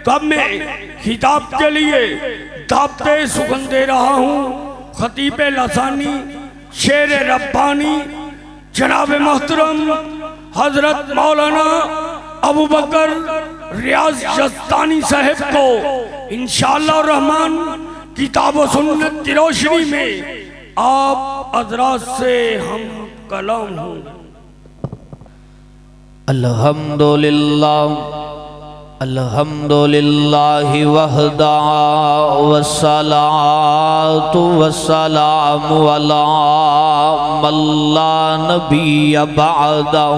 تو اب میں خطاب کے لیے دعوت سخن دے رہا ہوں خطیب لسانی شیر ربانی جناب محترم حضرت مولانا ابو بکر ریاض یزدانی صاحب کو انشاءاللہ الرحمن کتاب و سنت کی روشنی میں آپ حضرات سے ہم کلام ہوں۔ الحمدللہ الحمدللہ وحدہ والصلاة والسلام علی من لا نبی بعدہ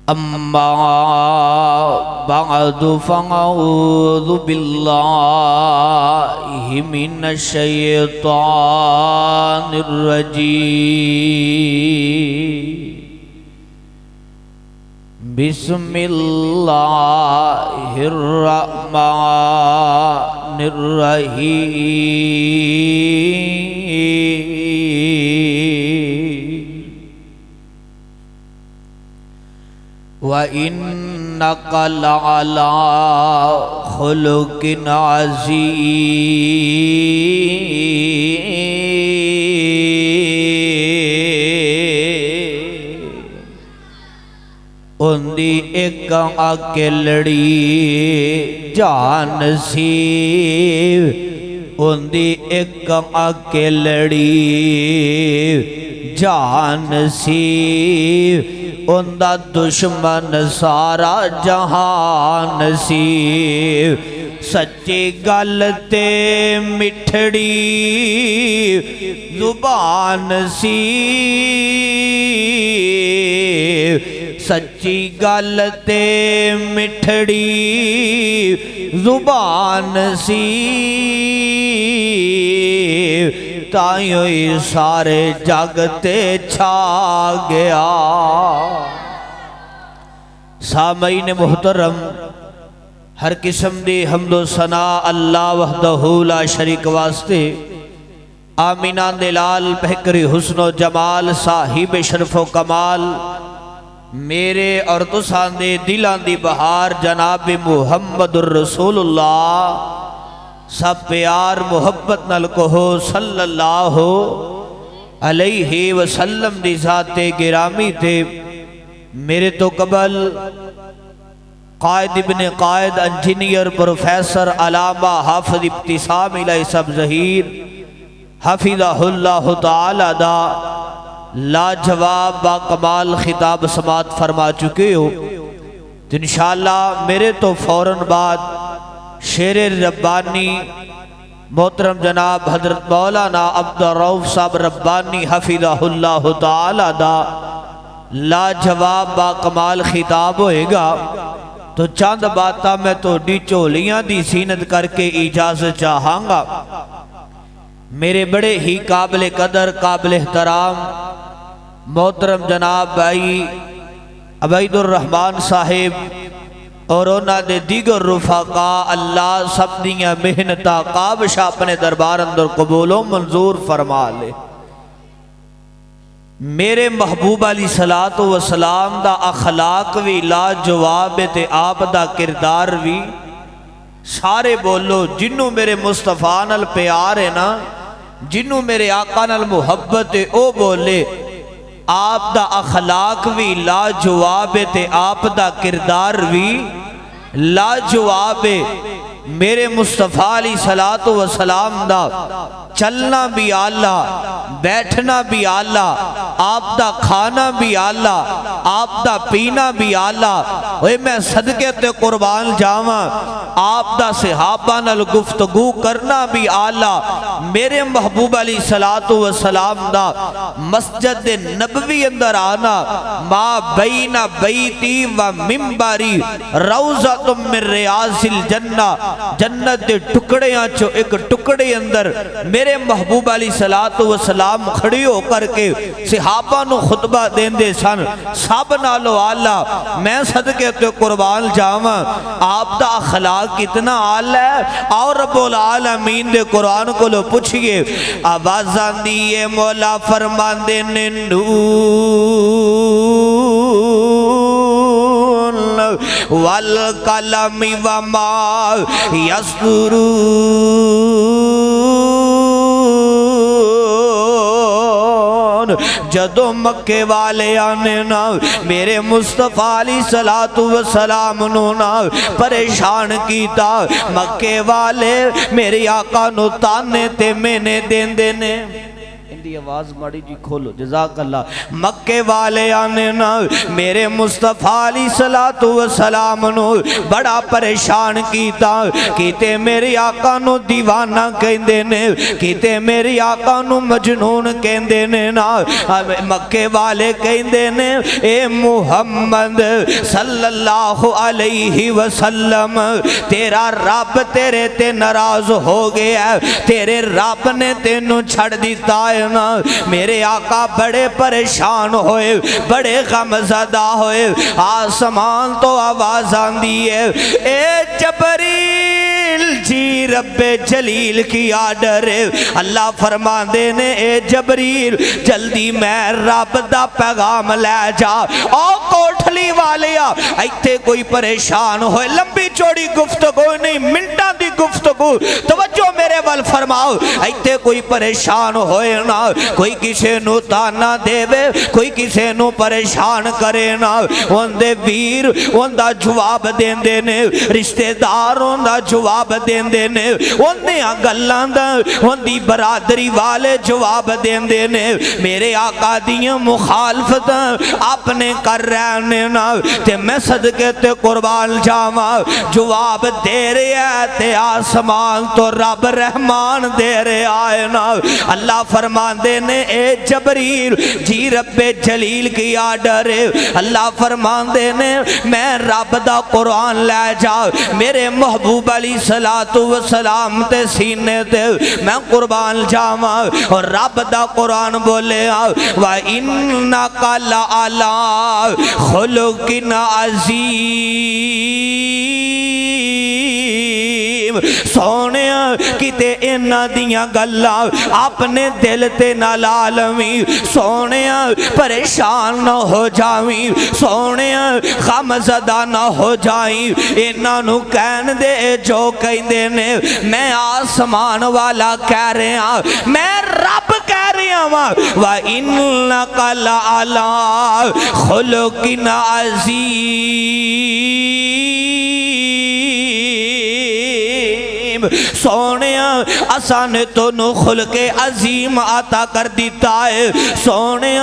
اما بعد فاعوذ باللہ من الشیطان الرجیم بسم اللہ الرحمن الرحیم وَإِنَّكَ لَعَلَىٰ خُلُقٍ عظیم اندی ایک اکیلڑی جان نصیب اندی ایک اکیلڑی جان نصیب اندہ دشمن سارا جہان نصیب سچی گل تے مٹھڑی زبان نصیب سچی گل تے مٹھڑی زبان نصیب تائیوں ہی سارے جاگتے چھا گیا۔ سامعین محترم، ہر قسم دی حمد و ثنا اللہ وحدہ لا شریک واسطے، آمینہ دلال بہکری حسن و جمال صاحب شرف و کمال، میرے اور تسان دے دلان دی بہار جناب محمد الرسول اللہ سب پیار محبت نل کہو صلی اللہ علیہ وسلم دی ذات گرامی تھے۔ میرے تو قبل قائد ابن قائد انجینئر پروفیسر علامہ حافظ ابتسام علیہ سب ظہیر حفظہ اللہ تعالی دا لا جواب با کمال خطاب سماعت فرما چکے ہو، تو انشاءاللہ میرے تو فوراً بعد شیر ربانی محترم جناب حضرت مولانا عبدالرؤف صاحب ربانی حفظہ اللہ تعالی دا لا جواب با کمال خطاب ہوئے گا، تو چاند باتا میں تو ڈی چولیاں دی سینت کر کے اجازت چاہاں گا۔ میرے بڑے ہی قابل قدر قابل احترام محترم جناب بھائی عبید الرحمن صاحب اور انہاں دے دیگر رفقا اللہ سب دیاں محنتاں قابشہ اپنے دربار اندر قبول و منظور فرما لے۔ میرے محبوب علیہ السلام دا اخلاق وی لا جواب تے آپ دا کردار وی، سارے بولو جنوں میرے مصطفیٰ نال پیار ہے نا، جنوں میرے آقا نال محبت ہے او بولے آپ دا اخلاق وی لا جواب تے آپ دا کردار وی لا جواب ہے۔ میرے مصطفیٰ علیہ السلام دا چلنا بھی آلہ، بیٹھنا بھی آلہ، آپ دا کھانا بھی آلہ، آپ دا پینا بھی آلہ۔ میں صدقے تے قربان جاواں، آپ دا صحابہ نال گفتگو کرنا بھی آلہ۔ میرے محبوب علیہ السلام دا مسجد نبوی اندر آنا، ما بین بیتی و منبری روضۃ من ریاض الجنہ، جنت دے ٹکڑیاں چو ایک ٹکڑے اندر میرے محبوب علیہ السلام کھڑی ہو کر کے صحابہ نو خطبہ دین دے سن، سب نالو آلہ۔ میں صدقے تے قربان جاواں، آپ دا اخلاق کتنا آلہ ہے۔ اور رب العالمین دے قرآن کو لو پوچھئے، آوازاں دیئے مولا فرمان دے نون والقلم وما یسطرون۔ جدو مکے والے آنے نا میرے مصطفیٰ علیہ السلام نو نا پریشان کیتا، مکے والے میرے آقا نو تانے تے میں نے دین دینے۔ اندی آواز ماڑی جی کھولو، جزاک اللہ۔ مکے والے آنے نا میرے مصطفیٰ علیہ السلام نو بڑا پریشان کیتا، کیتے میرے آقا نو دیوانہ کہندے نے، کیتے میرے آقا نو مجنون کہندے نے نا۔ مکے والے کہندے نے اے محمد صلی اللہ علیہ وسلم، تیرا رب تیرے تے ناراض ہو گیا، تیرے رب نے تینوں چھڑ دیتا ہے نا۔ میرے آقا بڑے پریشان ہوئے، بڑے غمزدہ ہوئے۔ آسمان تو آواز آندی ہے، اے جبریل جی رب جلیل کی آڈر ہے۔ اللہ فرماندے نے اے جبریل جلدی میں رب دا پیغام لے جا۔ او کوٹھلی والیا ایتھے کوئی پریشان ہوئے، لمبی چوڑی گفتگو نہیں، منٹاں دی گفتگو، توجہ میرے وال فرماؤ۔ ایتھے کوئی پریشان ہوئے نا، کوئی کسے نو تانا دے وے، کوئی کسے نو پریشان کرے نا، ان دے ویر ان دا جواب دین دینے، رشتہ دار ان دا جواب دین دینے، ان دے گلان دا ان دی برادری والے جواب دین دینے۔ میرے آقا دیاں مخالفت اپنے کر رہنے نا، تے میں صدقے تے قربان جاواں، جواب دے رہے ہیں تے آسمان تو رب رحمان دے رہے آئے نا۔ اللہ فرمان دینے اے جبریل جی رب جلیل کی آڈر ہے۔ اللہ فرمان دینے میں رب دا قرآن لے جا، میرے محبوب علیہ السلام تے سینے دے میں قربان جاواں، اور رب دا قرآن بولے وَإِنَّكَ لَعَلَىٰ خُلُقٍ عَظِيمٍ۔ سونے کتے انہاں دیاں گلاں اپنے دل تے نہ لالویں، سونے پریشان نہ ہو جاویں، سونے غم زدہ نہ ہو جائیں۔ انہاں نو کہن دے جو کہندے نے، میں آسمان والا کہہ رہے ہیں، میں رب کہہ رہے ہیں۔ وَإِنَّكَ لَعَلَىٰ خُلُقٍ عَظِيمٍ۔ سونے اسان تو نو خلق عظیم عطا کر دیتا ہے، سونے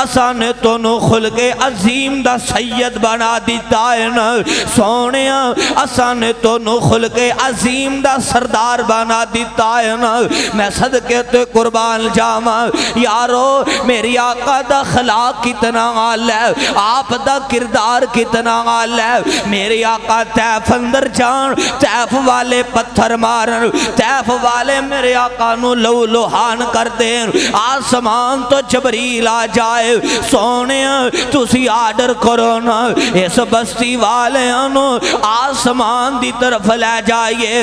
اسان تو نو خلق عظیم دا سید بنا دیتا ہے نا، سونے اسان تو نو خلق عظیم دا سردار بنا دیتا ہے نا۔ میں صدقے تے قربان جاواں، یارو میری آقا دا خلاق کتنا عالی ہے، آپ دا کردار کتنا عالی ہے۔ میری آقا طیف اندر جان، طیف والے پتھر مارن، طیف والے میرے آقا نو لو لوہان کر دیں، آسمان تو جبریل آ جائے، سونے تسی آرڈر کرو نا اس بستی والے نو آسمان دی طرف لے جائیے۔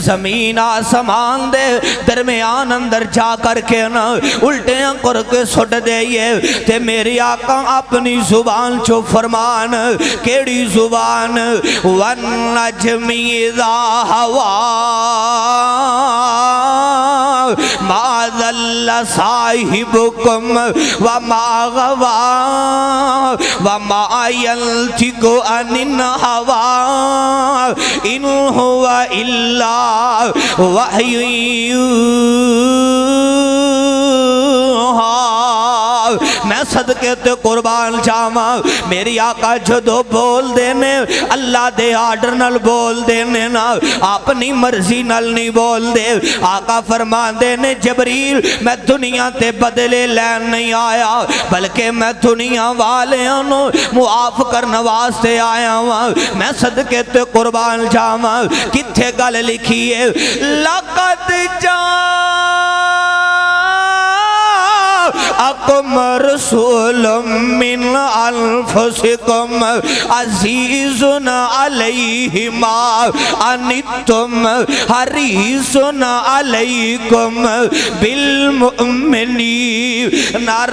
زمین آسمان دے درمیان اندر جا کر کے نا الٹیاں کر کے سٹ دئیے، تے میری آقا اپنی زبان چو فرمان، کیڑی زبان؟ وَالنَّجْمِ إِذَا هَوَىٰ مَا ضَلَّ صَاحِبُكُمْ وَمَا غَوَىٰ وَمَا يَنطِقُ عَنِ الْهَوَىٰ إِنْ هُوَ إِلَّا وحی میں صدقے تے قربان جاواں۔ میری آقا جدو بول دینے اللہ دے آرڈر نال بول دینے نا، اپنی مرضی نال نہیں بول دے۔ آقا فرمان دینے جبریل میں دنیا تے بدلے لین نہیں آیا، بلکہ میں دنیا والے انو معاف کرنا واسطے آیا ہوں۔ میں صدقے تے قربان جاواں، کتھے گل لکھی ہے؟ لَقَدْ جَاءَكُمْ رَسُولٌ مِّنْ أَنفُسِكُمْ عَزِيزٌ عَلَيْهِ مَا عَنِتُّمْ حَرِيصٌ عَلَيْكُمْ بِالْمُؤْمِنِينَ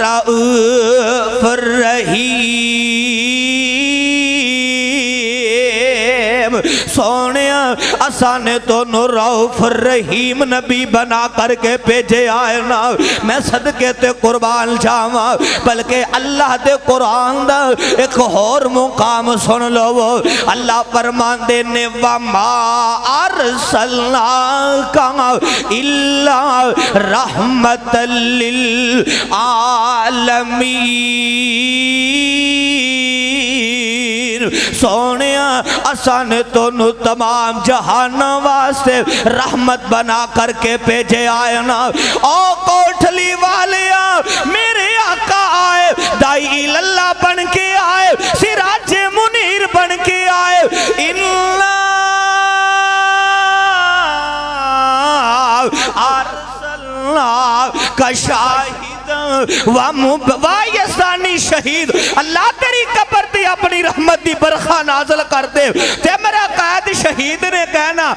رَءُوفٌ رَحِيمٌ۔ سونے اساں نے تو رؤوف الرحیم نبی بنا کر کے بھیجے آئے نا میں صدقے تے قربان جاواں بلکہ اللہ دے قرآن دا ایک اور مقام سن لو اللہ فرماندے نے وما ارسلناک الا رحمت للعالمین سونیا اساں نے تو تمام جہان واسطے رحمت بنا کر کے بھیجے آئے نا او کوٹھلی والیاں میرے آقا آئے دائی اللہ بن کے آئے سراج منیر بن کے آئے کا شاہد وایسانی شہید اللہ تیری قبر تے اپنی رحمت دی برخہ نازل کر دے تے میرا قائد شہید نے کہنا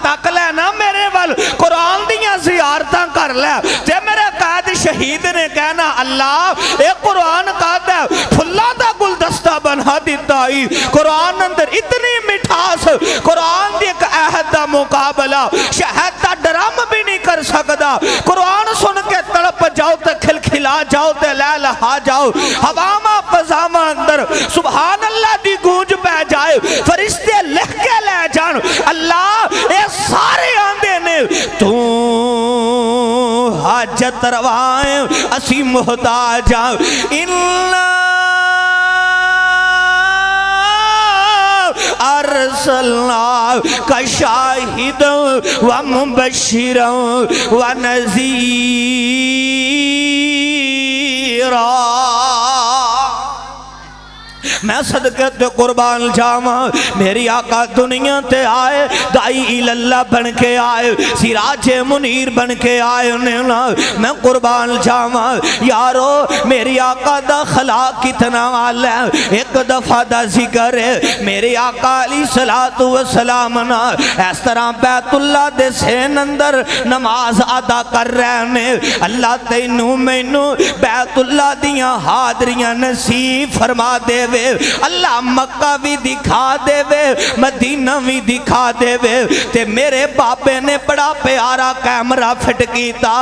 تک لینا میرے وال قرآن دیاں زیارتاں کر لے تے میرا قائد شہید نے کہنا اللہ اے قرآن کہتا ہے پھلا دا گلدستہ بنا دیتا ہی قرآن اندر اتنی مٹھاس قرآن دی ایک عہد دا مقابلہ شہد دا ڈرام بھی نہیں کر سکتا قرآن سن کے تڑپ جاؤ تے کھلا جاؤ تے لے لہا جاؤ ہواما فضاما اندر سبحان اللہ دی گونج پہ جائے فرشتے لکھ کے لے جان اللہ اے سارے آندے نے تو حاجت روائیں اسی محتاج ارسلناک شاہدا ومبشرا ونذیرا میں صدقے تے قربان جاواں میری آقا دنیا تے آئے دائی اللہ بن کے آئے سراج منیر بن کے آئے میں قربان جاواں یارو میری آقا دا خلاق کتنا والا ہے ایک دفعہ دا ذکر ہے میری آقا علیہ السلام اس طرح بیت اللہ دے سین اندر نماز ادا کر رہے ہیں اللہ تینوں مینوں بیت اللہ دیاں حاضریاں نصیب فرما دے وے اللہ مکہ بھی دکھا دے وے مدینہ بھی دکھا دے وے تے میرے باپے نے بڑا پیارا کیمرہ فٹ کیتا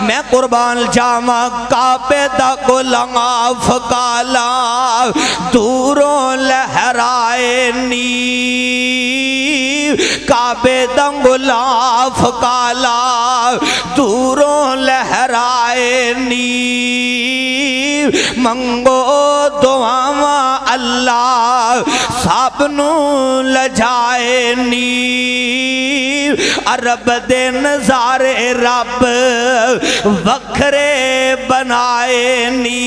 میں قربان جاواں کعبے دا غلاف کالا دوروں لہرائے نی کعبے دا غلاف کالا دوروں لہرائے نی منگو دعاواں اللہ سب نو لجائے نی عرب دے نظارے رب وکھرے بنائے نی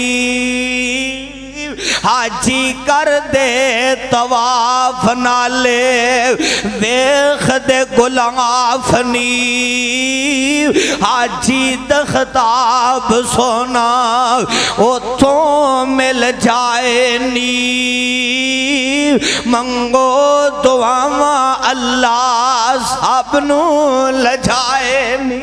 حاجی کر دے طواف نالے ویخ دے غلاف نی حاجی دختاب سونا اتھوں مل جائے نی منگو دعاواں اللہ سب نو لجائے نی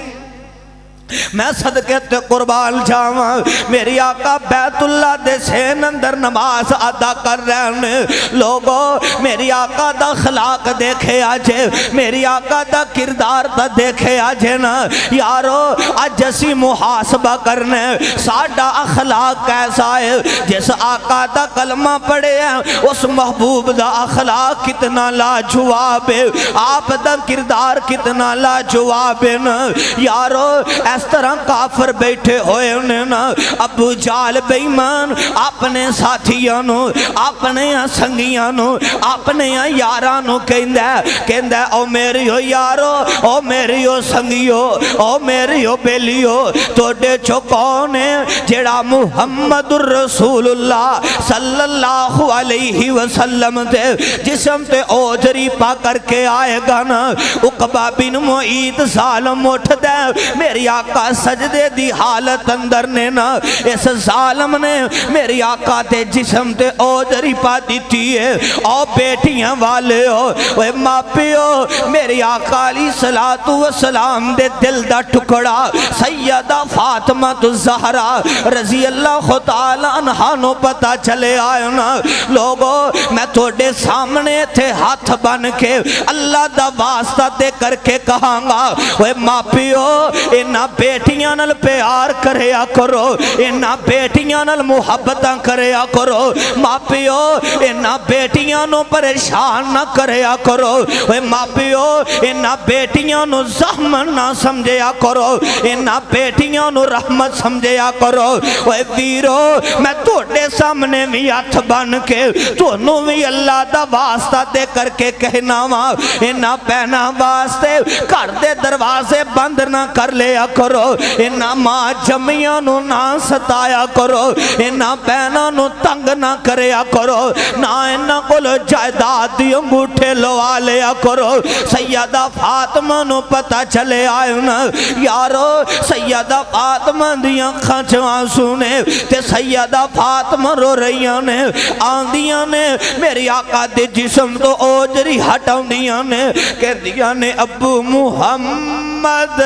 میں صدقے تے قربان جاواں میری آقا بیت اللہ دے سین اندر نماز ادا کر رہے ہیں لوگو میری آقا دا خلاق دیکھے آجے میری آقا دا کردار دا دیکھے آجے نا یارو آج اسی محاسبہ کرنے ساڑھا اخلاق کیسا ہے جس آقا دا کلمہ پڑھے ہیں اس محبوب دا اخلاق کتنا لاجواب ہے آپ دا کردار کتنا لاجواب ہے نا یارو اس طرح کافر بیٹھے ہوئے انہیں نا ابو جال بے ایمان اپنے ساتھیانو اپنے سنگیانو اپنے یارانو کہندہ او میری ہو یارو او میری ہو سنگیو او میری ہو بیلیو توڑے چوکونے جیڑا محمد الرسول اللہ صلی اللہ علیہ وسلم تے جسم تے اوجری پا کر کے آئے گا نا اقبا بن معید ظالم اٹھ دے میری آقا آقا سجدے دی حالت اندر نے نا اس ظالم نے میری آقا تے جسم تے اوجری پا دیتی ہے او بیٹیاں والے ہو اے ماپیو میری آقا علیہ السلام دے دل دا ٹکڑا سیدہ فاطمہ الزہرا رضی اللہ تعالیٰ عنہ نو پتا چلے آئے نا لوگو میں توڑے سامنے تھے ہاتھ بن کے اللہ دا واسطہ دے کر کے کہاں گا اے ماپیو انہا بیٹیاں نل پیار کریا کرو انہا بیٹیاں نل محبتاں کریا کرو ماپیو انہا بیٹیاں نو پریشان نہ کریا کرو اے ماپیو انہا بیٹیاں نو زخم نہ سمجھیا کرو انہا بیٹیاں نو رحمت سمجھیا کرو اے ویرو میں توڑے سامنے بھی ہاتھ بن کے تو نو بھی اللہ دا واسطہ دے کر کے کہنا وا انہا پہنا واسطے کر دے دروازے بند نہ کر لیا کرو انہا ماں جمعیاں نو نہ ستایا کرو انہا پہنا نو تنگ نہ کریا کرو نہ انہا کولو جائیداد دی انگوٹھے لوا لیا کرو سیدہ فاطمہ نو پتا چلے آئے نا یارو سیدہ فاطمہ دیاں کھانچوان سونے تے سیدہ فاطمہ رو رہیاں نے آندیاں نے میری آقا دے جسم تو اوجری ہٹاؤں دیاں نے کہ دیاں نے ابو محمد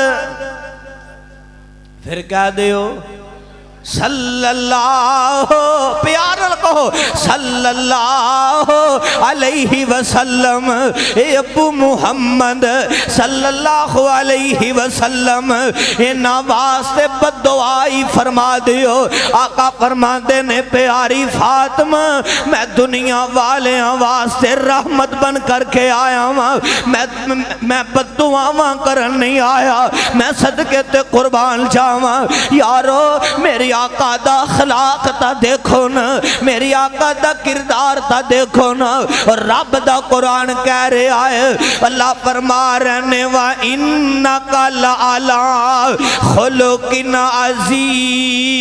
پھر کہہ دیو صلی اللہ پیار کہو صلی اللہ علیہ وسلم اے ابو محمد صلی اللہ علیہ وسلم انہا واسطے بد دعائی فرما دیو آقا فرما دینے پیاری فاطمہ میں دنیا والے واسطے رحمت بن کر کے آیا میں بد دعاواں کرن نہیں آیا میں صدقے تے قربان جاواں یارو میری آقا دا اخلاق تا دیکھو نا میری آقا دا کردار تا دیکھو نا اور رب دا قرآن کہہ رہے آئے اللہ فرما رہنے وَإِنَّكَ لَعَلَىٰ خُلُقٍ عَظِيمٍ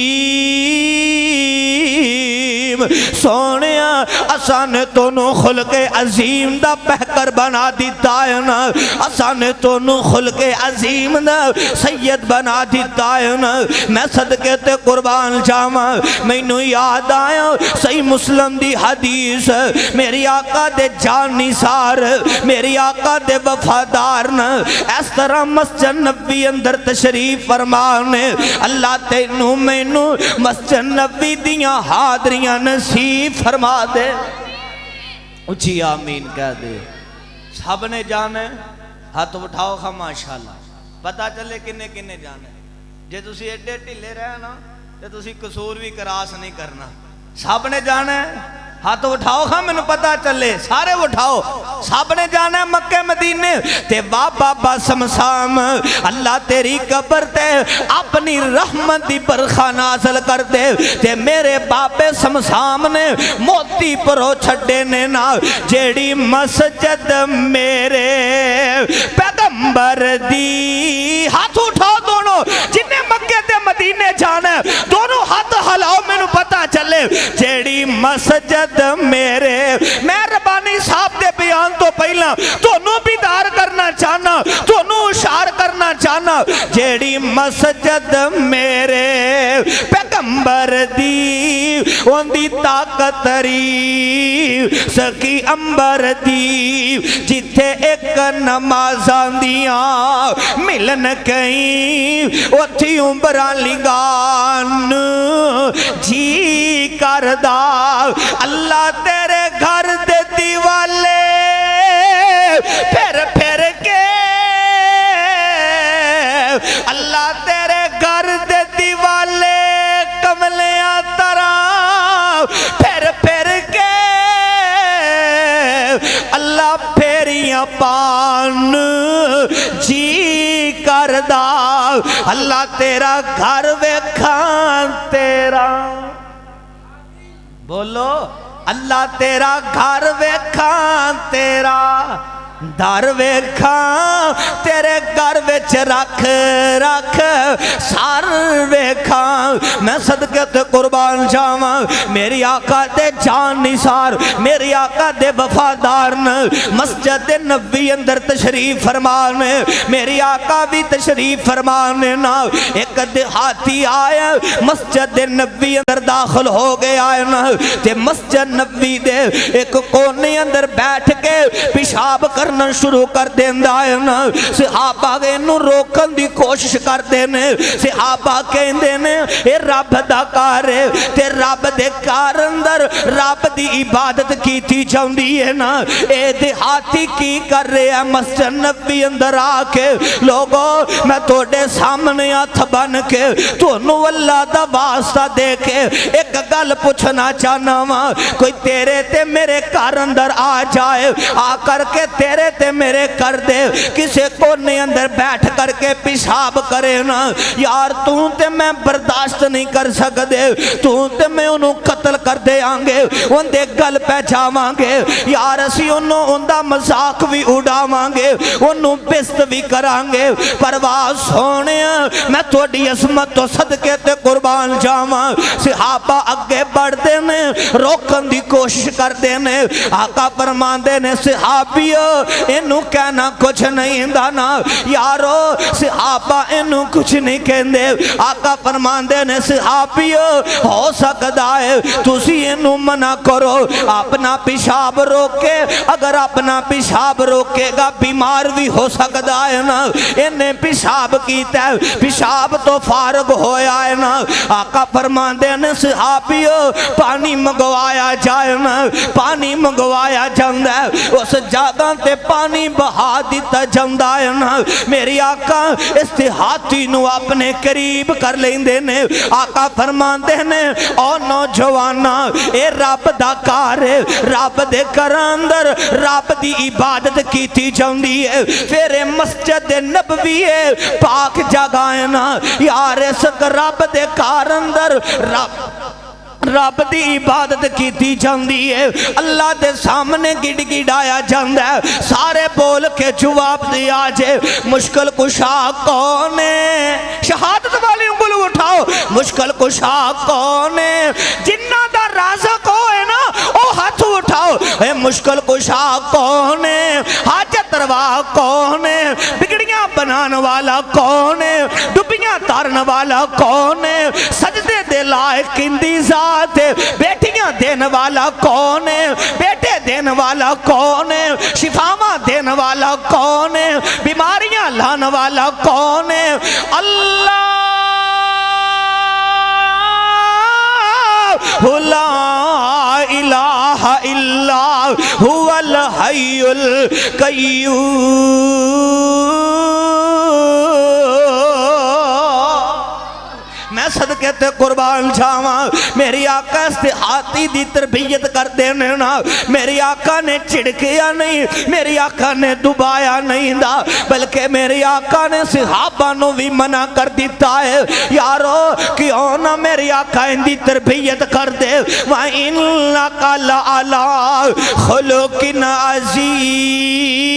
سونیا اسانے تونوں خلق عظیم دا پہکر بنا دیتا ہے نا اسانے تونوں خلق عظیم دا سید بنا دیتا ہے نا میں صدقے تے قربان جاواں مینوں یاد آیا صحیح مسلم دی حدیث میری آقا دے جان نثار میری آقا دے وفادار نا اس طرح مسجد نبی اندر تشریف فرمانے اللہ تینوں مینوں مسجد نبی دیاں حاضریاں نصیب فرما دے اچھی آمین کہہ دے سب نے جانے ہاتھ اٹھاؤ خواہ ماشاءاللہ پتا چلے کنے کنے جانے جے تسی ایڈے ٹھلے رہے نا تے تسی قصور بھی کراس نہیں کرنا سب نے جانا ہے ہاتھ اٹھاؤ خواہ میں پتا چلے سارے اٹھاؤ سب نے جانا ہے مکہ مدینے تے بابا سمسام اللہ تیری قبر تے اپنی رحمت دی برخہ نازل کر دے تے میرے بابے سمسام نے موتی پرو چھڑے نے نا جیڑی مسجد میرے پیغمبر دی ہاتھ اٹھاؤ دونوں جنہیں مکہ تے مدینے جانا ہے دونوں ہاتھ ہلاؤ میں پتا چلے جیڑی مسجد میرے میں ربانی صاحب دے بیان تو پہلا تونوں بیدار کرنا چاہنا تونوں اشار کرنا چاہنا جیڑی مسجد میرے پیغمبر دی ان دی طاقت ری سکی امبر دی جتھے ایک نمازان دیاں ملن کہیں اتھی عمران لگان جی کردہ اللہ تیرے گھر دے دیوالے پھر کے اللہ تیرے گھر دے دیوالے کملیاں ترا پھر کے اللہ پھیریاں پان جی کردہ اللہ تیرا گھر ویکھاں تیرا بولو اللہ تیرا گھر ویکھاں تیرا در ویکھاں تیرے گھر وچ رکھ رکھ سر ویکھاں میں صدقے تے قربان جاواں میری آقا دے جان نثار میری آقا دے وفادار مسجد نبی اندر تشریف فرمانے میری آقا بھی تشریف فرمانے نا ایک دیہاتی آیا مسجد نبی اندر داخل ہو گئے آئے نا تے مسجد نبی دے ایک کونے اندر بیٹھ کے پیشاب کرنا شروع کر دیں آئے نا صحابہ انہوں روکن دی کوشش کر دینے صحابہ کہیں دینے اے رب دا کارے تے رب دے کار اندر رب دی عبادت کی تھی جاندی ہے نا اے دیہاتی کی کر رہے ہیں مسجد نبی اندر آکے لوگوں میں توڑے سامنے ہاتھ بن کے تونوں اللہ دا واسطہ دے کے ایک گل پوچھنا چاہنا ہاں کوئی تیرے تے میرے کار اندر آ جائے آ کر کے تیرے تے میرے کر دے کسے کونے اندر بیٹھ کر کے پیشاب کرے نا یار تو تے میں برداشت نہیں کر سکتے تو تے میں انہوں قتل کر دے آنگے ان دے گل پہ جاواں گے یار اسی انہوں ان دا مذاق بھی اڑاواں گے انہوں بست بھی کرانگے پرواز ہونے میں توڑی عظمت تو صدقے تے قربان جاواں صحابہ اگے بڑھ دینے روکن دی کوشش کر دینے آقا فرمان دینے صحابیو انہوں کہنا کچھ نہیں دانا یارو صحابہ انہوں کچھ نہیں کہندے آقا فرمان دینے صحابیو ہو سکتا ہے تسی انہوں منع کرو اپنا پیشاب روکے اگر اپنا پیشاب روکے گا بیمار بھی ہو سکتا ہے نا انہیں پیشاب کیتا ہے پیشاب تو فارغ ہویا ہے نا آقا فرمان دینے صحابیو پانی منگوایا جائے نا پانی منگوایا جاندہ ہے اس جگہ تے پانی بہا دیتا جاندہ ہے نا میری آقا استحاتی نو اپنے قریب کر لیں دینے آقا فرمان دینے او نوجوانا اے رب دا کارے رب دے کراندر رب دی عبادت کی تھی جاندی ہے پھر مسجد نبوی پاک جگائیں نا یار اس رب دے کاراندر رب دی عبادت کی تھی جاندی ہے اللہ دے سامنے گڑ گڑایا جاندہ ہے سارے بول کے جواب دیا جے مشکل کشا کون ہے شہادت والی انگلو اٹھاؤ مشکل کشا کون ہے جنہ دا رازق ہوئے نا او ہاتھ اٹھاؤ اے مشکل کشا کون ہے حاجت روا کون ہے بگڑیاں بنان والا کون ہے ڈبیاں تارن والا کون ہے سجدے دے لائق اندی ذات بیٹیاں دین والا کون ہے بیٹے دین والا کون ہے شفاواں دین والا کون ہے بیماریاں لان والا کون ہے اللہ لا الہ الا هو الحی القیوم میں صدقے تے قربان جاواں میری آقا استحاتی دی تربیت کر دینے نا میری آقا نے چڑکیا نہیں میری آقا نے دبایا نہیں دا بلکہ میری آقا نے صحابہ نو بھی منع کر دیتا ہے یارو کیوں نہ میری آقا ان دی تربیت کر دے وَإِنَّكَ لَعَلَىٰ خُلُقٍ عَظِيمٍ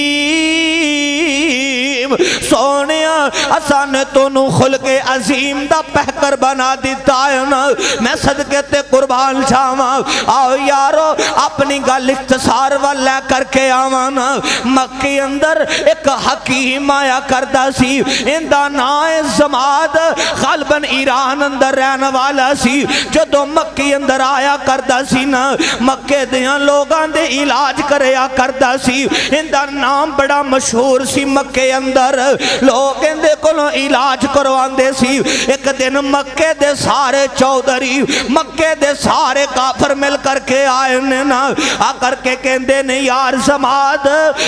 سونیا اسانے تو نو خلق عظیم دا پہکر بنا دیتا ہے نا میں صدقے تے قربان جاواں آؤ یارو اپنی گل اختصار والا کر کے آوانا مکی اندر ایک حکیم آیا کردہ سی اندہ نائے زماد غالباً ایران اندر رہنے والا سی جو دو مکی اندر آیا کردہ سی نا مکے دیاں لوگاں دے علاج کریا کردہ سی اندہ نام بڑا مشہور سی مکے اندر لوگ اندے کلوں علاج کروان دے سی ایک دن مکے دے سارے چودری مکے دے سارے کافر مل کر کے آئے نا آ کر کے کہندے نے یار زماد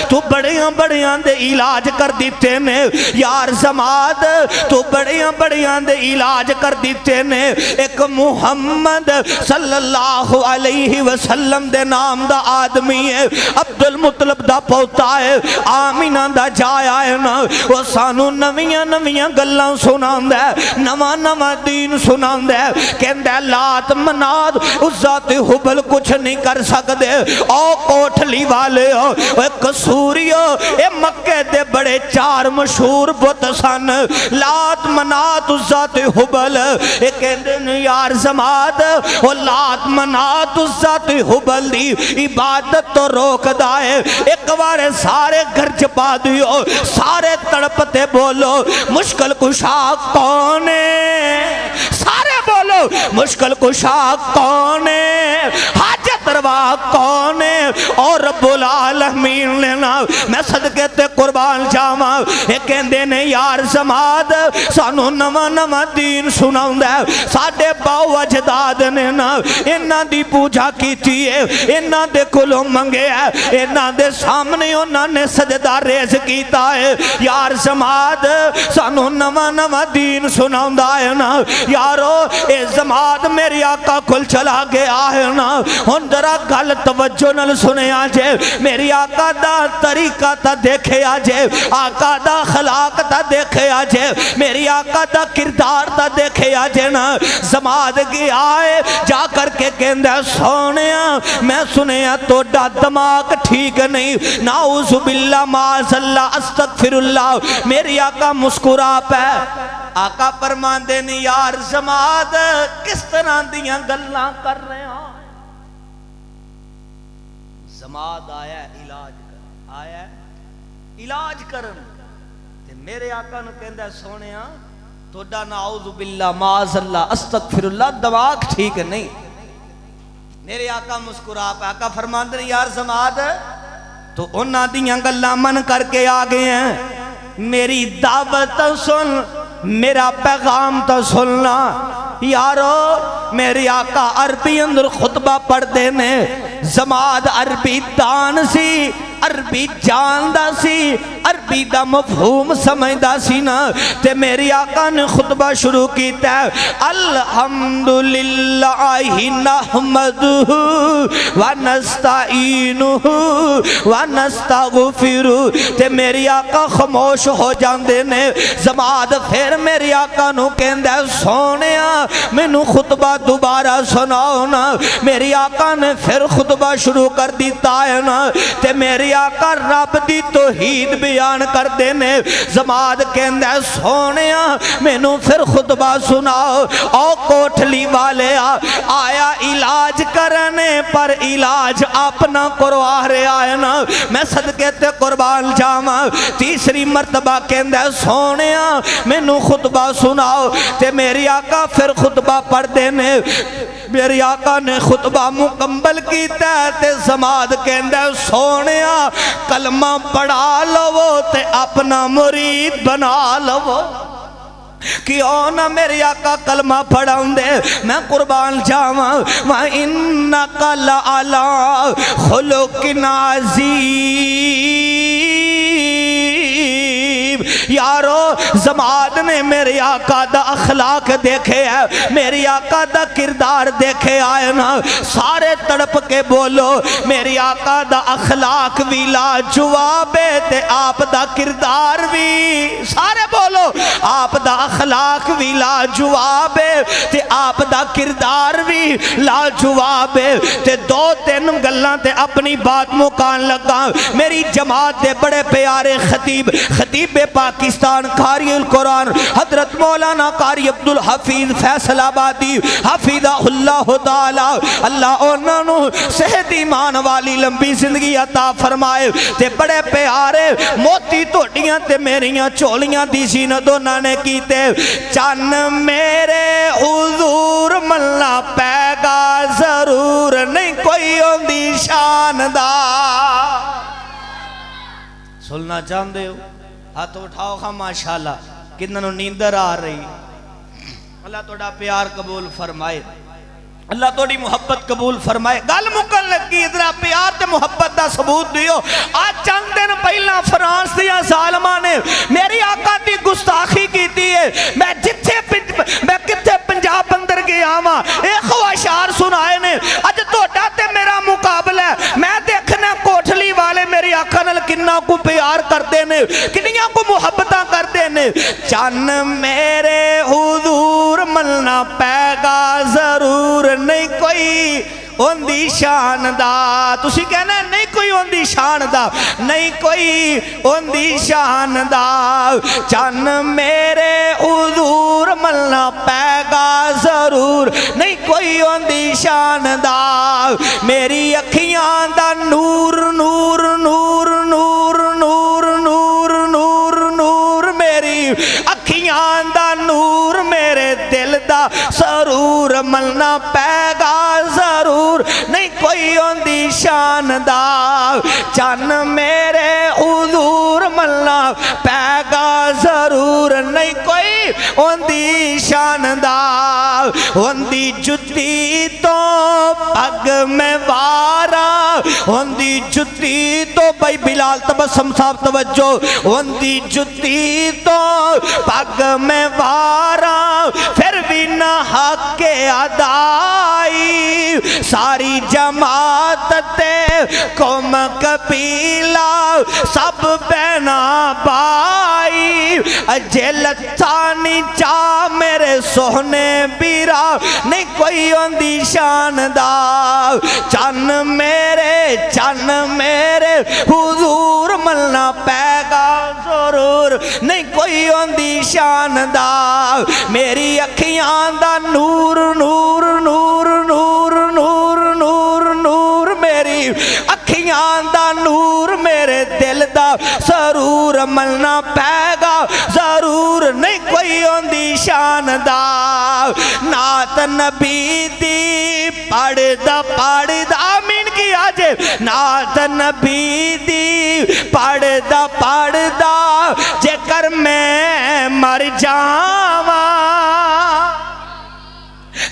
تو بڑیاں بڑیاں دے علاج کر دیتے نے یار زماد تو بڑیاں بڑیاں دے علاج کر دیتے نے ایک محمد صلی اللہ علیہ وسلم دے نام دا آدمی ہے عبدالمطلب دا پوتا ہے آمینہ دا جایا ہے نا وہ سانو نویاں نویاں گلاں سنان دے نواں نواں نواں دین سناؤں ہے کہندہ لات منات عزا تے حبل کچھ نہیں کر سکتے او کوٹھلی والے ہو اے قصوری ہو اے مکہ دے بڑے چار مشہور بت سن لات منات عزا تے حبل اے کہندے یار زماد او لات منات عزا تے حبل دی عبادت تو روک دائے ایک بار سارے گھر چپا دیو سارے تڑپتے بولو مشکل کشا کون ہے سارے بولو مشکل کشا کون ہے حاجت روا کون ہے اور رب العالمین لینا میں صدقے تے قربان جاما ایک کہندے نے یار زماد سانو نواں دین سناؤں دے ساڑھے باو اجداد نے نا انہاں دی پوجا کیتی ہے انہاں دے کلوں منگے ہے انہاں دے سامنے انہاں نے سجدہ ریز کیتا ہے یار زماد سانو نواں دین سناؤں ہے نا یارو اے زماد میری آقا کل چلا گیا ہے نا ہن ذرا گل توجہ نال سنے آجے میری آقا دا طریقہ تا دیکھے آجے آقا دا خلاق تا دیکھے آجے میری آقا دا کردار تا دیکھے آجے نا زماد گیا آئے جا کر کے کہندہ سونیا میں سنیا تو ڈا دماغ ٹھیک نہیں نعوذ باللہ معاذ اللہ استغفر اللہ میری آقا مسکرا پہ آقا فرمان دینی یار زماد کس طرح دیاں گلاں کر رہے ہیں زماد آیا علاج کر آیا علاج کرن تے میرے آقا نو کہندہ سونیا تو ڈا نعوذ باللہ معاذ اللہ استغفر اللہ دماغ ٹھیک نہیں میرے آقا مسکرا پہ آقا فرمان دینی یار زماد تو انہاں دیاں گلاں من کر کے آگئے ہیں میری دعوت سن میرا پیغام تا سننا یارو میری آقا عربی اندر خطبہ پڑھ دینے زماد عربی دان سی عربی جاندہ سی عربی دا مفہوم سمجھدہ سی نا تے میری آقا نے خطبہ شروع کیتا ہے الحمدللہ نحمدہ ونستعینہ ونستغفرہ تے میری آقا خاموش ہو جاندے نے زماد پھر میری آقا نو کہندہ سونیا میں نو خطبہ دوبارہ سناؤ نا میری آقا نے پھر خطبہ شروع کر دیتا ہے نا تے میری آقا رب دی توحید بیان کر دینے زماد کہندہ سونیا میں نو پھر خطبہ سناؤ او کوٹھلی والے آیا علاج کرنے پر علاج اپنا کروا رہے آئے نا میں صدقے تے قربان جاما تیسری مرتبہ کہندہ سونیا میں نو خطبہ سناؤ تے میری آقا پھر خطبہ پڑھ دینے میری آقا نے خطبہ مکمل کیتا ہے تے زماد کہندہ سونیا کلمہ پڑھا لو تے اپنا مرید بنا لو کیوں نہ میری آقا کلمہ پڑھاؤں دے میں قربان جاواں وَإِنَّكَ لَعَلَىٰ خُلُقٍ عَظِيمٍ یارو زماد نے میری آقا دا اخلاق دیکھے ہے میری آقا دا کردار دیکھے آئے نا سارے تڑپ کے بولو میری آقا دا اخلاق بھی لاجواب ہے تے آپ دا کردار بھی سارے بولو آپ دا اخلاق بھی لاجواب ہے تے آپ دا کردار بھی لاجواب ہے تے دو تین گلاں تے اپنی بات مکان لگا میری جماعت دے بڑے پیارے خطیب پاکستان قاری القرآن حضرت مولانا قاری عبدالحفیظ فیصل آبادی حفیظہ اللہ تعالی اللہ انہوں صحت ایمان والی لمبی زندگی عطا فرمائے تے بڑے پیارے موتی توڑیاں تے میریاں چولیاں دی زینت انہوں نے کیتے چان میرے حضور ملنا پیگا ضرور نہیں کوئی ہوندی شاندار سننا چاہندے ہو ہاتھ اٹھاؤ خواہ ماشاءاللہ کتنوں نیندر آ رہی اللہ توڑا پیار قبول فرمائے اللہ توڑی محبت قبول فرمائے گل مکن لگی ادھرا پیار تے محبت دا ثبوت دیو آج چند دن پہلا فرانس دیا ظالمہ نے میری آقا دی گستاخی کی ہے میں کتے پنجاب اندر گیا ہاں ایک اشعار سنائے نے اج توڑا تے میرا مقابلہ ہے میں دیکھنا کوٹھلی والے میری آقا نال کنہ کو پیار کر دینے کنیاں کو محبتہ کر دینے چن میرے حضور ملنا پے گا ضرور نہیں کوئی اندی شان دا تسی کہنا ہے نہیں کوئی اندی شان دا نہیں کوئی اندی شان دا چن میرے حضور ملنا پے گا ضرور نہیں کوئی اندی شان دا میری اکھیاں دا نور نور نور نور نور نور نور نور میری اکھیاں دا نور میرے دل دا سرور ملنا پے گا ضرور نہیں کوئی اندی شان دا چن میرے حضور ملنا پے گا ضرور نہیں کوئی اندی شان دا اندی جتی تو پگ میں وارا اندی جتی تو بھائی بلال تبسم صاحب توجہ اندی جتی تو پگ میں وارا پھر بھی نہ حق کے ادائی ساری جماعت تے قوم قبیلہ سب بہنا بائی اجلتانی چاہ میرے سوہنے بیرا نہیں کوئی اندی شان دا چن میرے حضور ملنا پے گا ضرور نہیں کوئی اندی شان دا میری اکھیاں دا نور نور نور نور نور نور نور میری اکھیاں دا نور میرے دل دا سرور ملنا پے گا ضرور نہیں کوئی اندی شان دا نعت نبی دی پڑھ دا آمین کی آجے نعت نبی دی پڑھ دا جے کر میں مر جاواں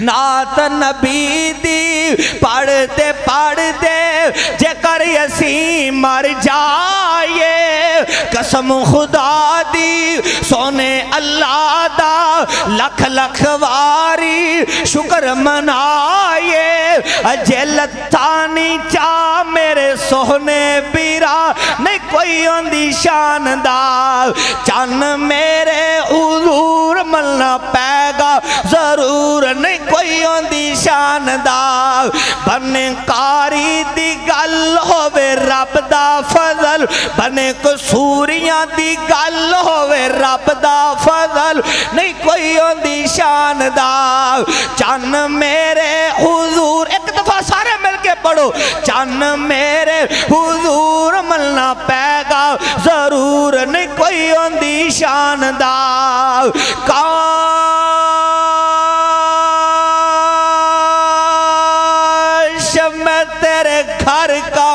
نعت نبی دی پڑھ دے جے کر یسی مر جائے قسم خدا دی سونے اللہ دا لکھ لکھ واری شکر منائے اجلتانی چاہ میرے سونے بیرا نہیں کوئی اندی شان دا چن میرے حضور ملنا پے گا ضرور نہیں کوئی اندی شان دا بنے کاری دی گل ہووے رب دا فضل بنے قصوریاں دی گل ہووے رب دا فضل نہیں کوئی اندی شان دا چن میرے حضور ایک دفعہ سارے مل کے پڑھو چن میرے حضور ملنا پے گا ضرور نہیں کوئی اندی شان دا میں تیرے گھر کا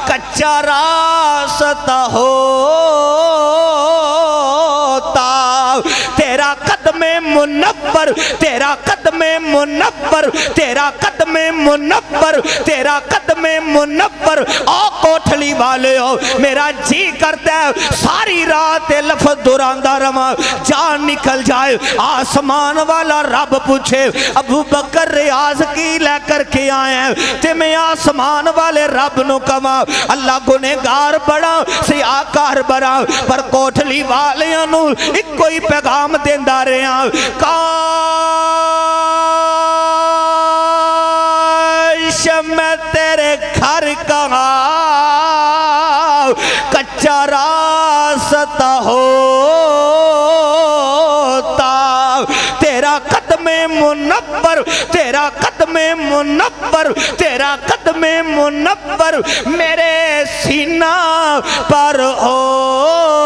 کچا راستہ ہوتا تیرا قدم منور تیرا قدم منور تیرا قدم منور تیرا قدم منور آ کوٹھلی والے ہو میرا جی کرتا ہے ساری رات لفظ دراندہ رواں جان نکل جائے آسمان والا رب پوچھے ابو بکر ریاض کی لے کر کے آئے ہیں تے میں آسمان والے رب نو کما اللہ گنہگار بڑا سیاکار بڑا پر کوٹھلی والے نو ایک کوئی پیغام دیندہ رہے ہیں کاش میں تیرے گھر کا کچا راستہ ہوتا تیرا قدم منور تیرا قدم منور تیرا قدم منور میرے سینہ پر ہو